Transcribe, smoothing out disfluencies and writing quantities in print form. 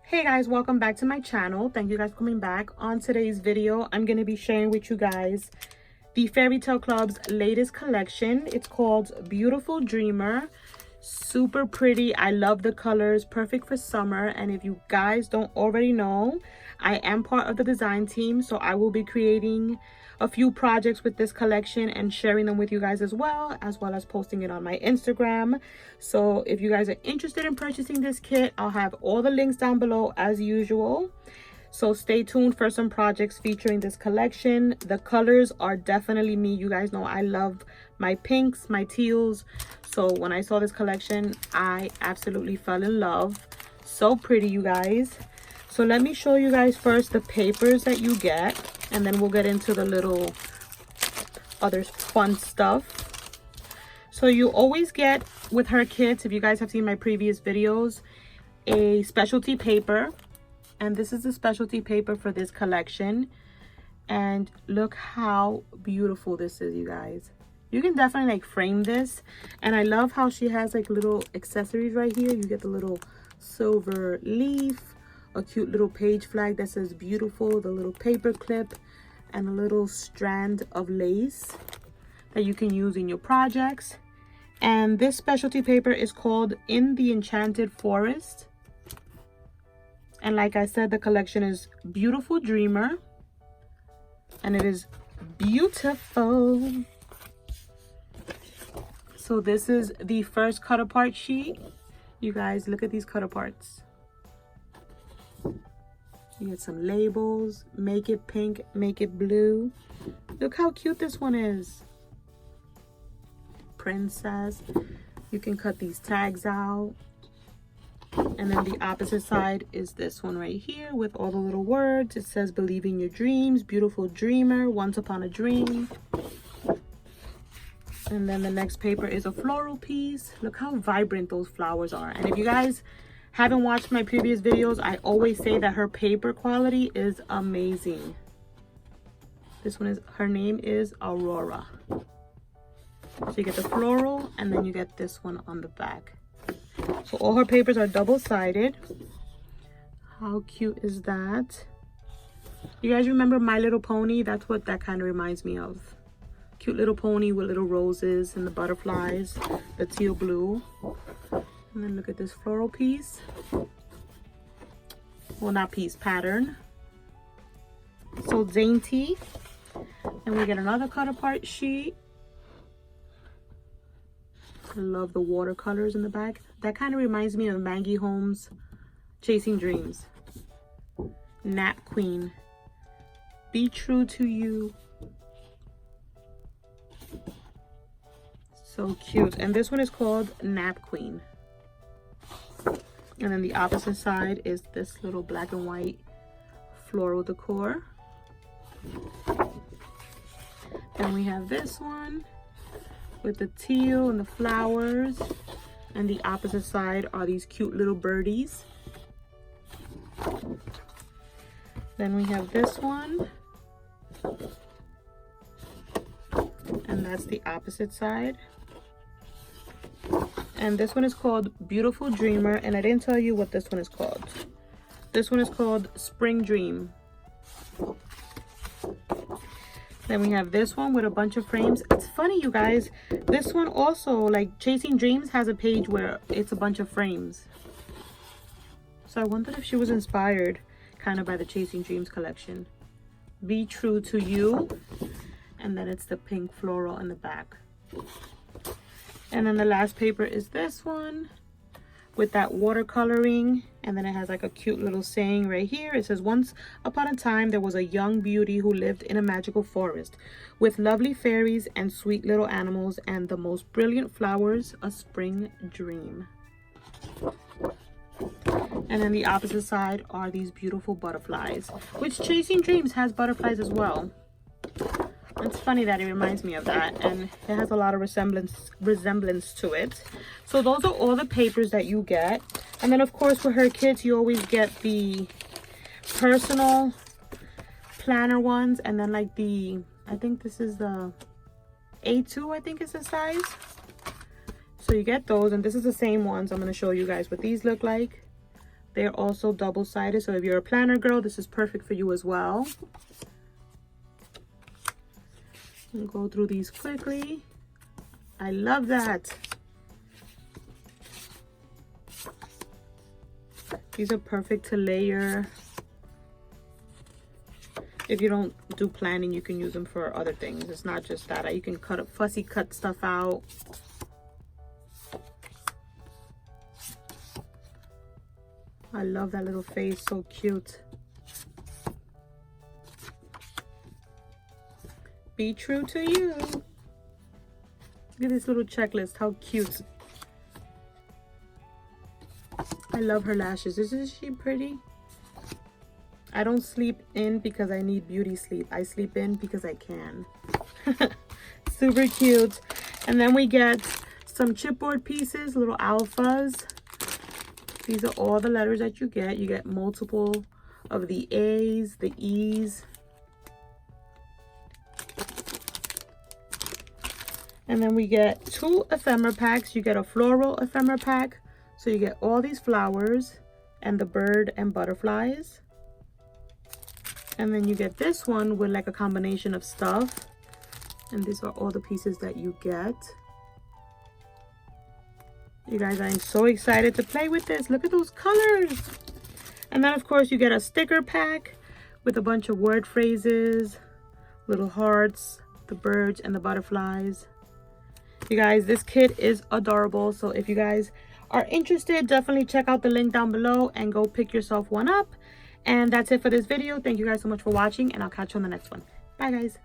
Hey guys, welcome back to my channel. Thank you guys for coming back. On today's video, I'm going to be sharing with you guys the Fairy Tale Club's latest collection. It's called Beautiful Dreamer. Super pretty. I love the colors, perfect for summer. And if you guys don't already know, I am part of the design team, so I will be creating a few projects with this collection and sharing them with you guys as well as posting it on my Instagram. So if you guys are interested in purchasing this kit, I'll have all the links down below as usual. So stay tuned for some projects featuring this collection. The colors are definitely me. You guys know I love my pinks, my teals. So when I saw this collection, I absolutely fell in love. So pretty, you guys. So let me show you guys first the papers that you get, and then we'll get into the little other fun stuff. So you always get with her kits, if you guys have seen my previous videos, a specialty paper. And this is the specialty paper for this collection. And look how beautiful this is, you guys. You can definitely like frame this. And I love how she has like little accessories right here. You get the little silver leaf, a cute little page flag that says beautiful, the little paper clip, and a little strand of lace that you can use in your projects. And this specialty paper is called In the Enchanted Forest. And like I said, the collection is Beautiful Dreamer. And it is beautiful. So this is the first cut apart sheet. You guys, look at these cut aparts. You get some labels, make it pink, make it blue. Look how cute this one is. Princess. You can cut these tags out. And then the opposite side is this one right here with all the little words. It says, believe in your dreams, beautiful dreamer, once upon a dream. And then the next paper is a floral piece. Look how vibrant those flowers are. And if you guys haven't watched my previous videos, I always say that her paper quality is amazing. This one is, her name is Aurora. So you get the floral, and then you get this one on the back. So all her papers are double-sided. How cute is that? You guys remember My Little Pony? That's what that kind of reminds me of. Cute little pony with little roses and the butterflies, the teal blue. And then look at this floral piece. Well, not piece, pattern. So dainty. And we get another cut apart sheet. I love the watercolors in the back. That kind of reminds me of Maggie Holmes' Chasing Dreams. Nap Queen. Be true to you. So cute. And this one is called Nap Queen. And then the opposite side is this little black and white floral decor. Then we have this one with the teal and the flowers. And the opposite side are these cute little birdies. Then we have this one. And that's the opposite side. And this one is called Beautiful Dreamer, and I didn't tell you what this one is called. This one is called Spring Dream. Then we have this one with a bunch of frames. It's funny, you guys. This one also, like Chasing Dreams, has a page where it's a bunch of frames. So I wondered if she was inspired kind of by the Chasing Dreams collection. Be true to you. And then it's the pink floral in the back. And then the last paper is this one with that watercoloring. And then it has like a cute little saying right here. It says, once upon a time, there was a young beauty who lived in a magical forest with lovely fairies and sweet little animals and the most brilliant flowers, a spring dream. And then the opposite side are these beautiful butterflies, which Chasing Dreams has butterflies as well. It's funny that it reminds me of that, and it has a lot of resemblance to it. So those are all the papers that you get. And then of course for her kits, you always get the personal planner ones, and then like the, I think this is the A2, I think is the size. So you get those, and this is the same ones. I'm going to show you guys what these look like. They're also double-sided, so if you're a planner girl, this is perfect for you as well. I'll go through these quickly. I love that. These are perfect to layer. If you don't do planning, you can use them for other things. It's not just that. You can fussy cut stuff out. I love that little face, so cute. Be true to you. Look at this little checklist, how cute. I love her lashes. Isn't she pretty? I don't sleep in because I need beauty sleep. I sleep in because I can. Super cute. And then we get some chipboard pieces, little alphas. These are all the letters that you get. You get multiple of the A's, the E's. And then we get 2 ephemera packs. You get a floral ephemera pack. So you get all these flowers and the bird and butterflies. And then you get this one with like a combination of stuff. And these are all the pieces that you get. You guys, I'm so excited to play with this. Look at those colors. And then, of course, you get a sticker pack with a bunch of word phrases, little hearts, the birds, and the butterflies. You guys, this kit is adorable. So if you guys are interested, definitely check out the link down below and go pick yourself one up. And that's it for this video. Thank you guys so much for watching, and I'll catch you on the next one. Bye, guys.